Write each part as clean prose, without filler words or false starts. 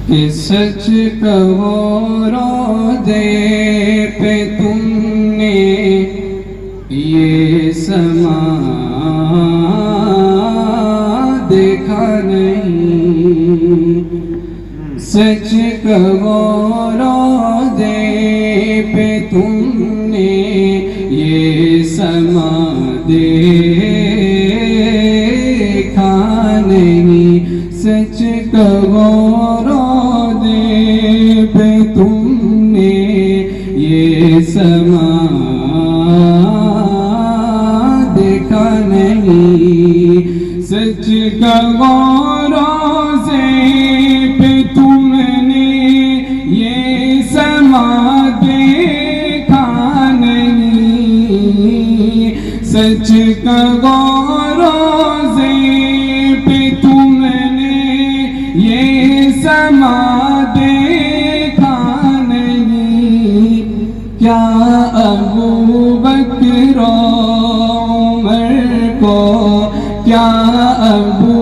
کہ سچ کہو روضے پہ تم نے یہ سما دیکھا نہیں، سچ کہو روضے پہ تم نے یہ سما دیکھا نہیں، سچ کہو روضے پہ تم نے یہ سما دیکھا نہیں، سچ کہو روضے پہ تم نے یہ سما دیکھا نہیں، سچ کہو روضے پہ تم نے یہ سما دیکھا نہیں، کیا ابو بکر عمر کو، کیا ابو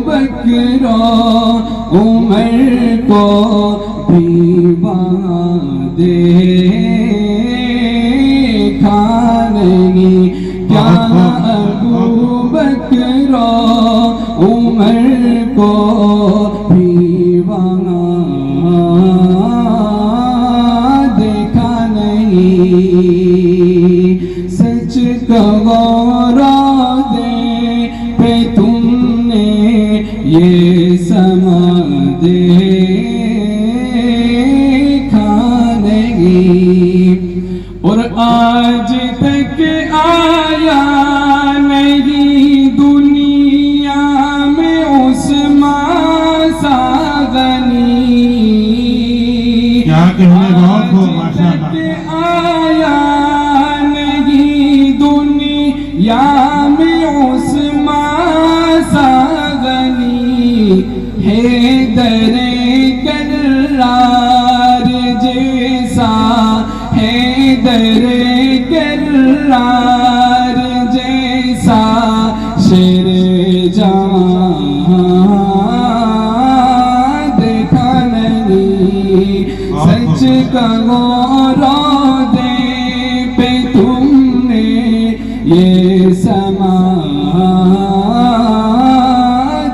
بکر عمر کو بھی وہاں دیکھا نہیں، کیا ابو بکر عمر کو بھی وہاں دیکھا نہیں، سچ کہو روضے پہ تم نے یہ سما دیکھا نہیں، اور آج تک آیا نہیں دنیا میں عثمان سا غنی، کیا کہنے بہت ہو ماشاء اللہ، آیا نہیں دنیا میں عثمان سا غنی، حیدر کرار جیسا، حیدر کرار جیسا شیر جہاں دیکھا نہیں، سچ کہو روضے پہ تم نے یہ سما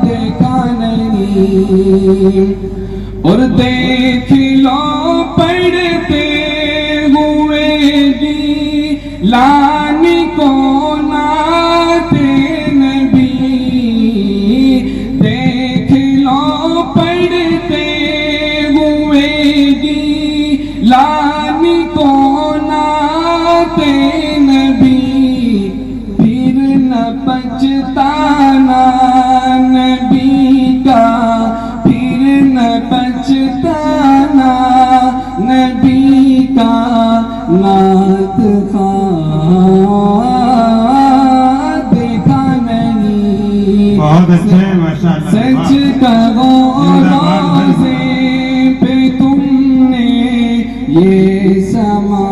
دیکھا نہیں، اور دیکھ لو پڑھتے ہوئے گیلان کو نعت نبی، دیکھ لو پڑھتے ہوئے گیلان کو نعت نبی، پھر نہ پچھتانا نبی کا، پھر نہ پچھتانا نبی کا، نعت خواہ دیکھا نہیں، بہت اچھے ماشاء اللہ، سچ کہو روضے پہ تم نے یہ سما